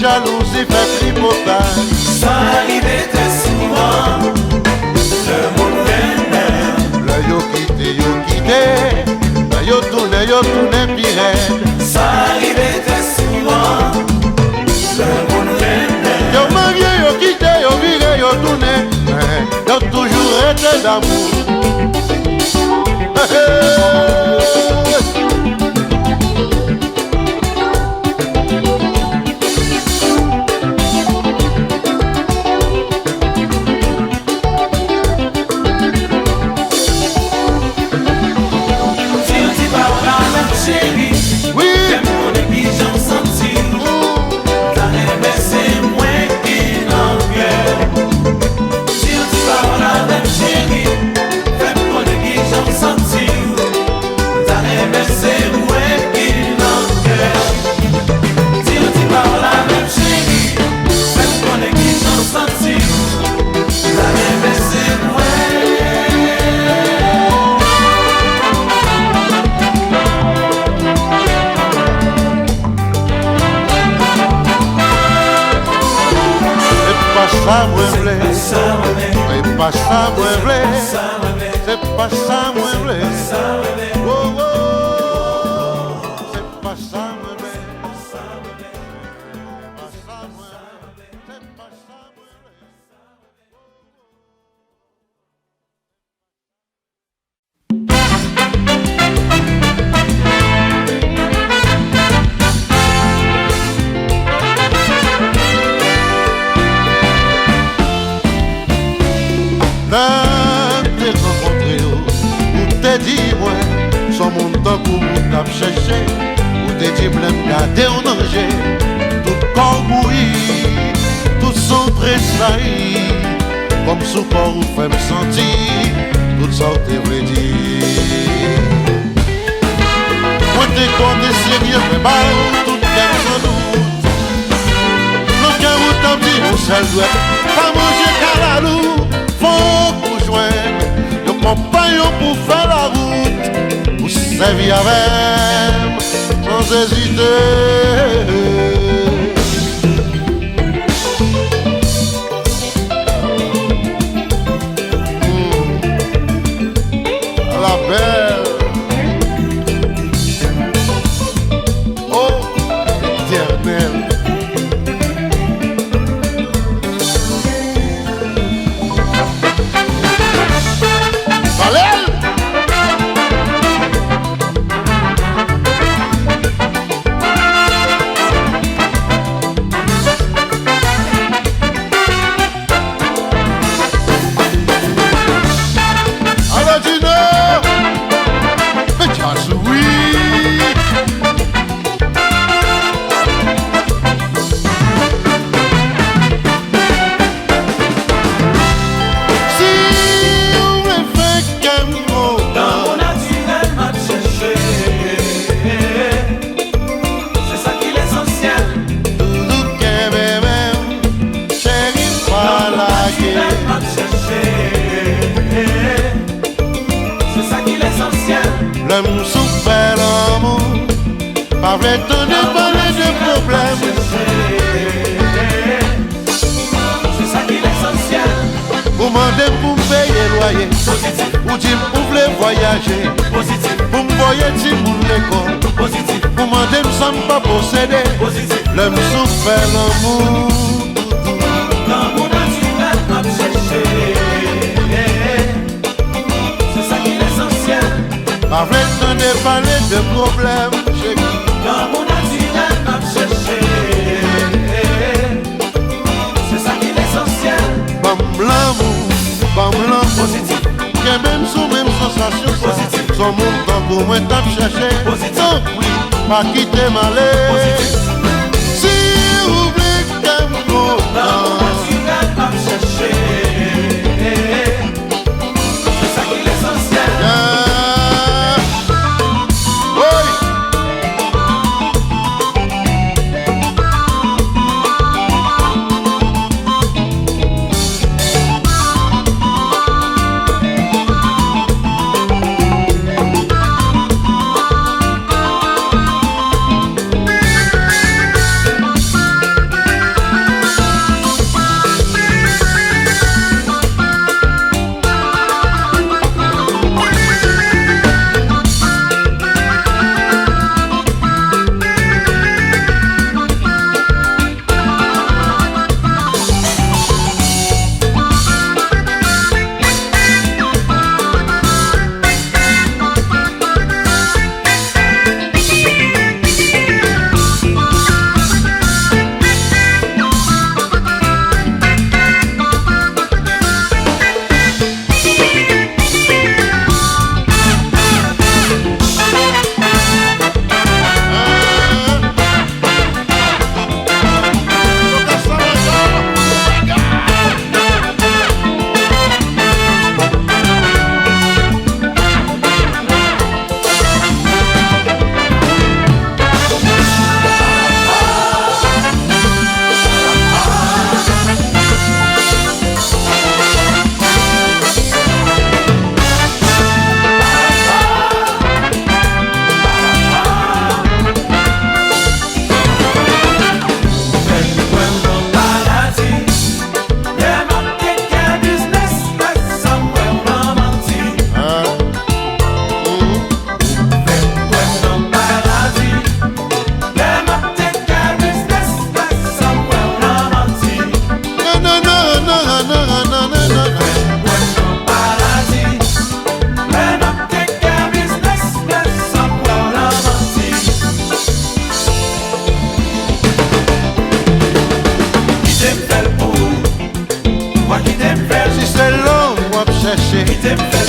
[SPEAKER 2] Jalousie fait tripotage.
[SPEAKER 1] Ça arrivait très souvent, le monde l'aimait.
[SPEAKER 2] Le yo quitté, le yo tourné piré.
[SPEAKER 1] Ça arrivait très souvent, le monde l'aimait.
[SPEAKER 2] Yo marié, yo quitté, yo viré, yo tourné, yo toujours été d'amour. C'est pas ça, moi, blé. C'est pas ça, moi, blé. Oh, oh. C'est pas ça, moi, blé. C'est pas ça, moi, blé. C'est pas ça, moi, dis-moi, son monde temps pour vous tape chercher, ou te dis blême garder en danger, tout corps bouilli, tout son tressailli, comme sous corps ou fait me sentir, tout sorte et vrai dire. Moi t'es connu sérieux, mais mal, tout qu'elle sans doute. Le cœur ou t'en dit, on seul doit pas manger calalou, faut pour joindre. vie avec sans hésiter. La belle, oh éternel. Valel. L'homme souffert l'amour, pas vrai t'en parler de problème.
[SPEAKER 1] C'est ça qui est essentiel.
[SPEAKER 2] Vous demandez pour me payer loyer, ou dire pour voulez voyager, pour me voyer si vous l'école, vous demandez me semble pas posséder. L'homme souffert l'amour,
[SPEAKER 1] L'amour naturel m'a cherché. C'est ça qui est essentiel.
[SPEAKER 2] pas vrai t'en parler de problème.
[SPEAKER 1] L'amour naturel m'a cherché. C'est ça qui est essentiel.
[SPEAKER 2] Bam l'amour,
[SPEAKER 1] Positif.
[SPEAKER 2] qui est même sous même sensation.
[SPEAKER 1] Positif.
[SPEAKER 2] Son monde tant pour moi t'as cherché.
[SPEAKER 1] Positif.
[SPEAKER 2] Non, oui, pas quitter ma
[SPEAKER 1] Positif.
[SPEAKER 2] si vous voulez qu'un mot
[SPEAKER 1] L'amour naturel m'a cherché. C'est ça qui est essentiel.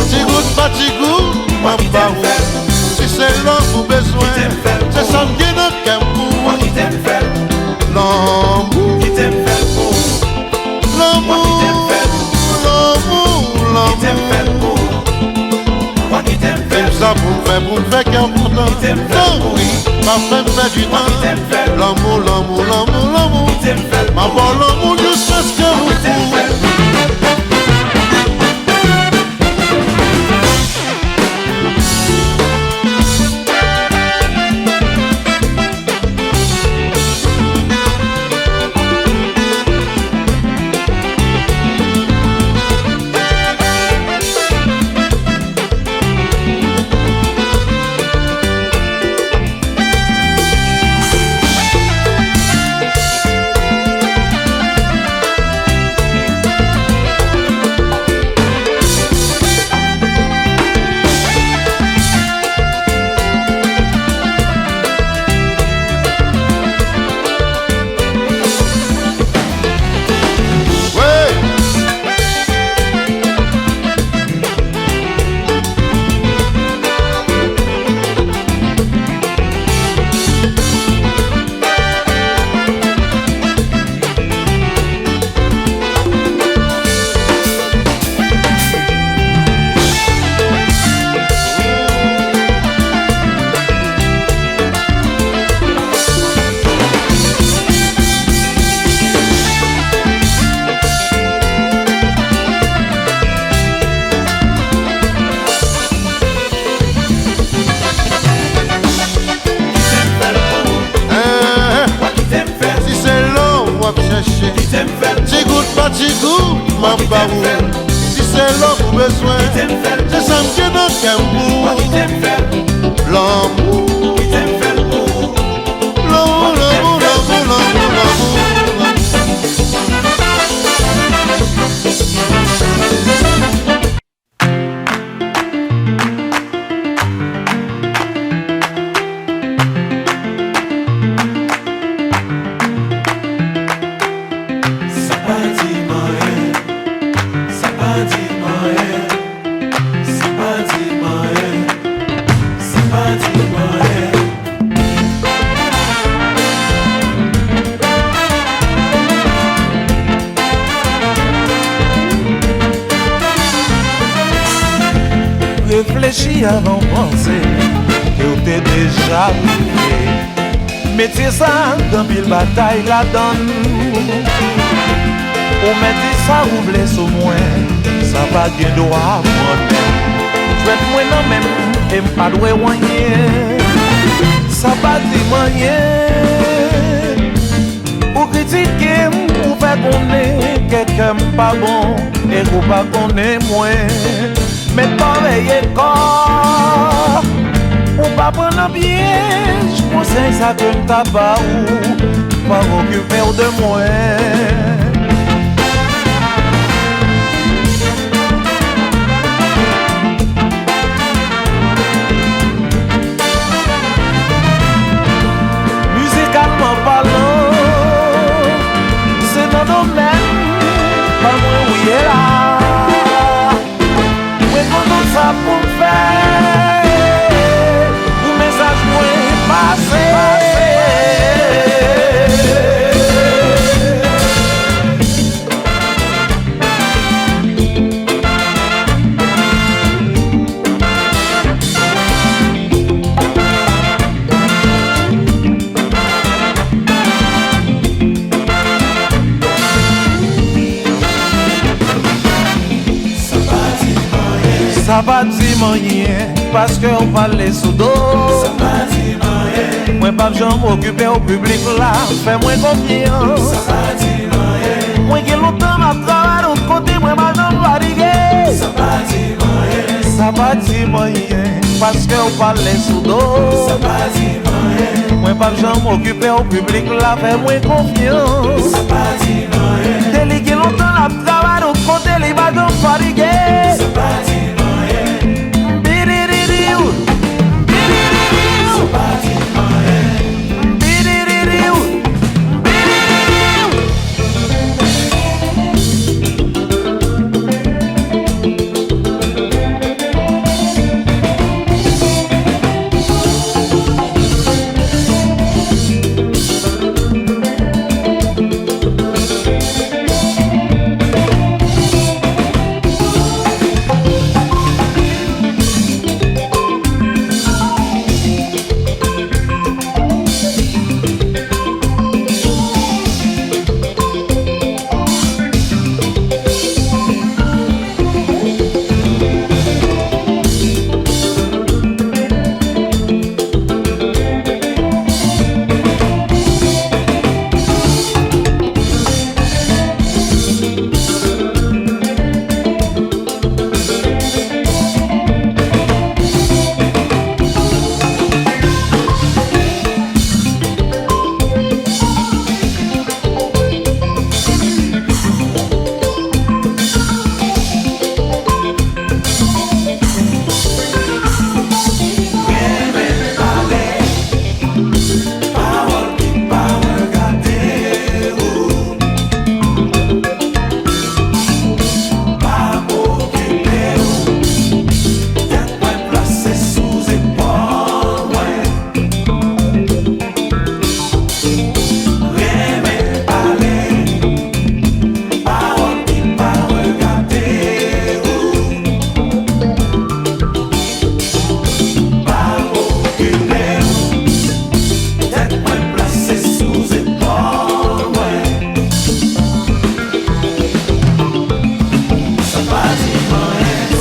[SPEAKER 2] Si gout pas si gout, pas barou. Si c'est l'homme pour besoin, c'est ça qui est dans le cœur pour l'amour. L'aime ça pour me faire qu'un content. Non, oui, ma femme fait du temps. L'amour. Ma voix l'amour jusqu'à ce que vous pouvez. barou. Si c'est l'homme ou besoin, c'est ça m'tient dans qu'un bout. L'amour, l'amour,
[SPEAKER 3] Réfléchis avant de penser que t'es déjà arrivé. Mettez ça dans pile bataille la donne. Ou mettez ça ou blesse au moins. Ça va bien droit moi-même. Faites moi non même et m'pas doué rien. Ça va dire moyen. Ou critiquer ou faire qu'on est quelqu'un pas bon et ou pas qu'on est moins. Mais pas veiller corps ou pas prendre un piège. Conseil ça que t'as pas ou pas occuper de moi. Musicalement parlant, c'est dans le domaine pas moins où il est là. Ça pour me faire ou message moins passé. Ça va dire rien parce qu'on parle sous dos.
[SPEAKER 1] Ça va dire rien.
[SPEAKER 3] Moi pas besoin m'occuper au public là, fais-moi confiance.
[SPEAKER 1] Ça va dire rien.
[SPEAKER 3] Moi qui longtemps m'a travaillé de l'autre côté, moi pas besoin fatiguer.
[SPEAKER 1] Ça va dire rien.
[SPEAKER 3] Ça va dire rien parce qu'on parle sous dos.
[SPEAKER 1] Ça va dire rien.
[SPEAKER 3] Moi pas besoin m'occuper au public là, fais-moi confiance.
[SPEAKER 1] Ça va dire rien.
[SPEAKER 3] Télé qui longtemps m'a travaillé de l'autre côté, les pas besoin fatiguer.
[SPEAKER 1] Ça va dire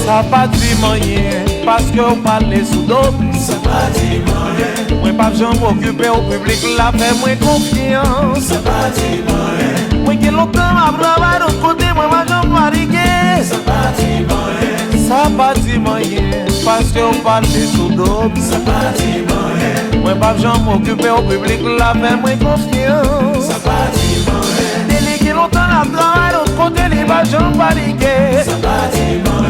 [SPEAKER 3] Ça pas dit rien parce qu'on parle sous dos.
[SPEAKER 1] Ça pas dit rien.
[SPEAKER 3] Moi pas besoin m'occuper au public là, fais-moi confiance.
[SPEAKER 1] Ça pas dit rien.
[SPEAKER 3] Moi qui longtemps m'a travaillé de côté, moi ma jambe mariée.
[SPEAKER 1] Ça pas dit moyen.
[SPEAKER 3] Ça pas dit moyen, parce qu'on parle de sous-dope.
[SPEAKER 1] Ça pas dit moyen.
[SPEAKER 3] Moi pas j'en m'occuper au public, la fait moi confiance.
[SPEAKER 1] Ça pas dit moyen.
[SPEAKER 3] Délégué longtemps la travail, de côté, les ma jambe mariée.
[SPEAKER 1] Ça pas dit moyen.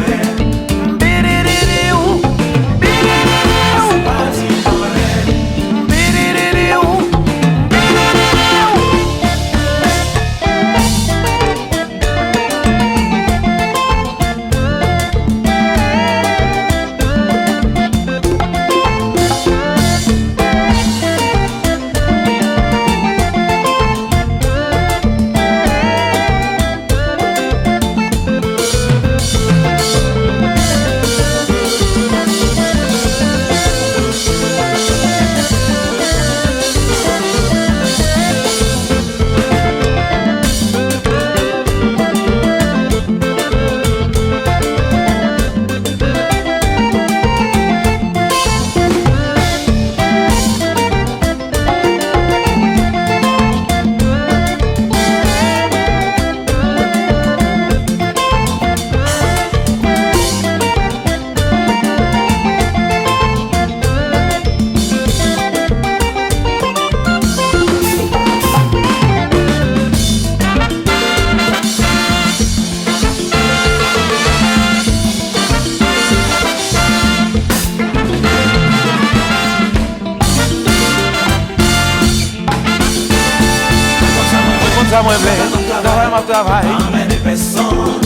[SPEAKER 3] Travail,
[SPEAKER 1] mais des personnes.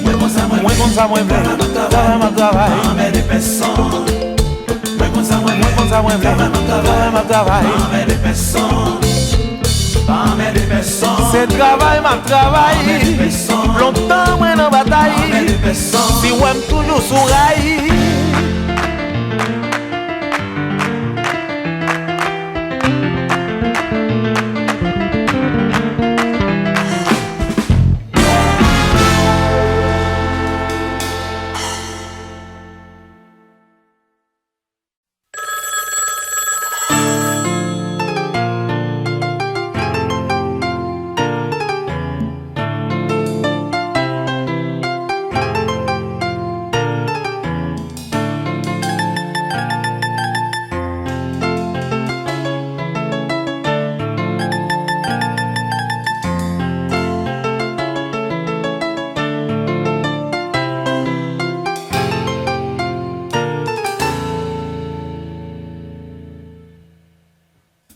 [SPEAKER 1] Moi comme ça moi
[SPEAKER 3] travail, ma travail,
[SPEAKER 1] mais des personnes. Moi comme ça moi
[SPEAKER 3] travail,
[SPEAKER 1] mais des personnes. Mais des personnes.
[SPEAKER 3] c'est travail, ma travail. Longtemps moi dans bataille.
[SPEAKER 1] Mais des personnes.
[SPEAKER 3] Si ouais toujours sous rail.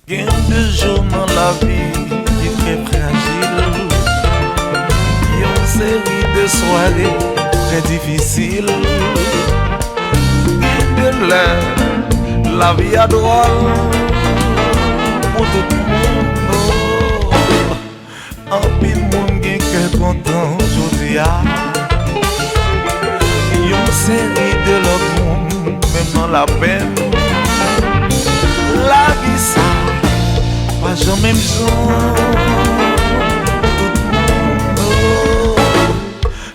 [SPEAKER 3] Gain de jours dans la vie qui est très fragile. Une série de soirées très difficiles. Gain de l'air, la vie a drôle pour tout le monde. En pile monde qui est content aujourd'hui. Une série de l'autre monde, même dans la peine. La vie ça, pas jamais besoin. Tout le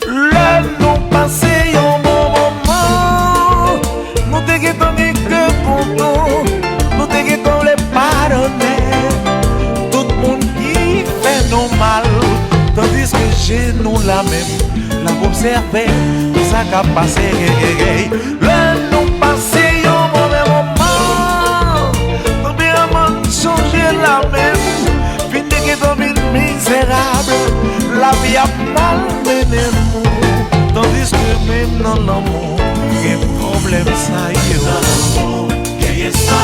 [SPEAKER 3] monde, là nous passé un bon moment. Nous te guettons que content, nous te guettons les pardonner. Tout le monde qui fait nos mal, tandis que j'ai nous la même, la observer, ça qu'a passé. Là nous passé un mauvais moment. Changer la même, fin de que domine misérable, la vie a mal mené nous, tandis que même dans l'amour, il y a un problème ça y est.
[SPEAKER 1] Dans l'amour, il y a ça.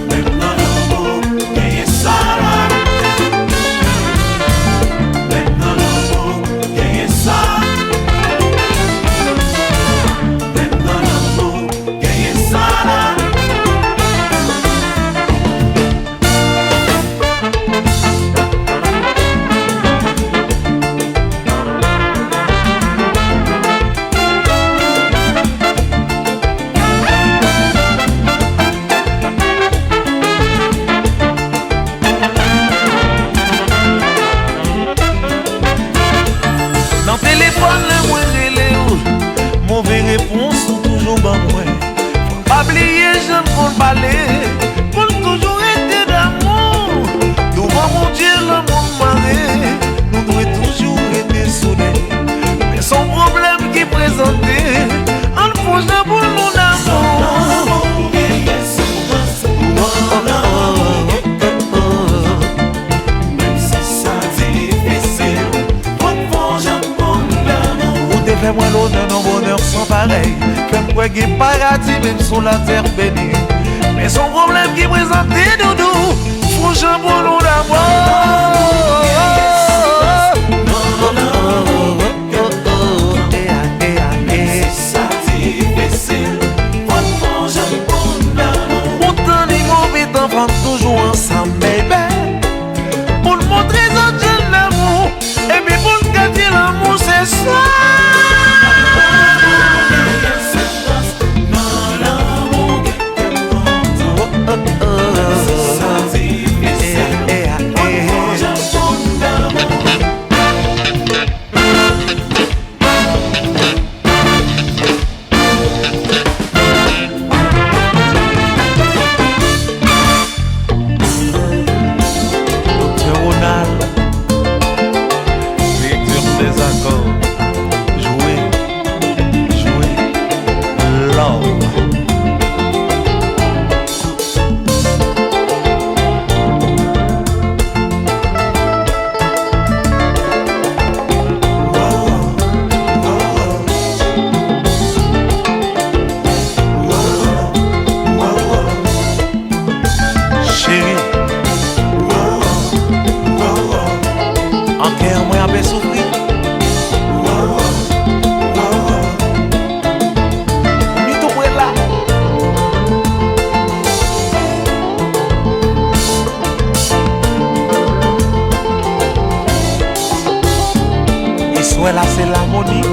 [SPEAKER 1] Même dans l'amour, il y a ça. Même dans l'amour, il y a ça. Même dans l'amour, il y a ça.
[SPEAKER 3] Pour toujours être d'amour, fais-moi l'honneur, non bonheur sans pareil. Fais-moi qu'il paradis même sur la terre bénie. Mais son problème qui présente doudou, franchement pour nous d'amour. Toujours ensemble, baby. Pour le montrer aux jeunes l'amour. Et puis pour le gâter l'amour, c'est ça. Là c'est l'harmonie.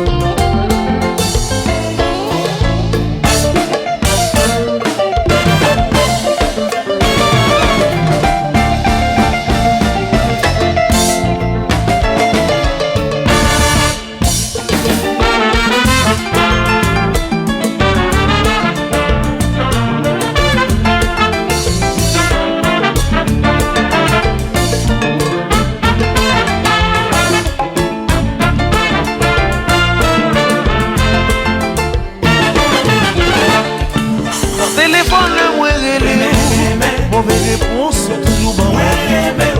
[SPEAKER 3] Téléphone le moins relais, mauvaise réponse, toujours bon.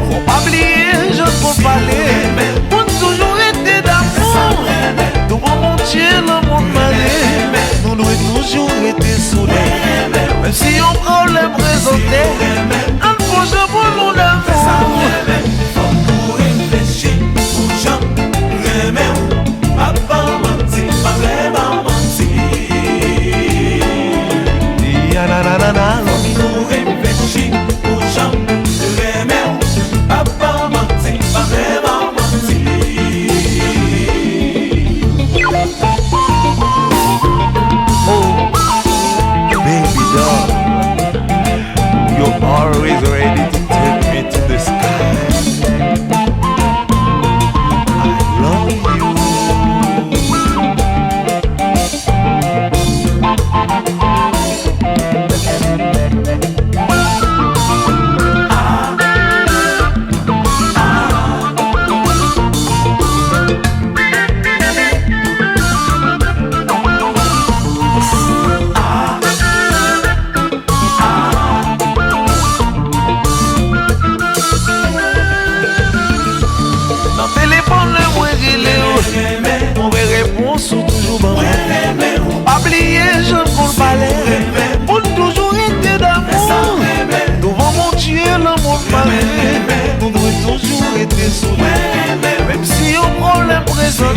[SPEAKER 3] Faut pas oublier, je ne peux pas aller. Pour toujours été d'amour, devant mon Dieu, le monde malais. Nous devons toujours être soudés. Même si on prend le présenté, un projet pour nous d'amour.
[SPEAKER 1] Faut pour réfléchir, pour jamais remettre. Papa menti, pas vraiment menti. Nous réfléchis pour jamais papa menti, pas vraiment menti.
[SPEAKER 3] Oh, baby doll, you're always ready to take me to the sky. I love you. Mauvaise réponse ou toujours bon. Pas oublier, je ne compte pas les. Pour toujours été d'amour. Devant mon Dieu, l'amour malais. Nous devons toujours être soudés. Même si on prend l'impression.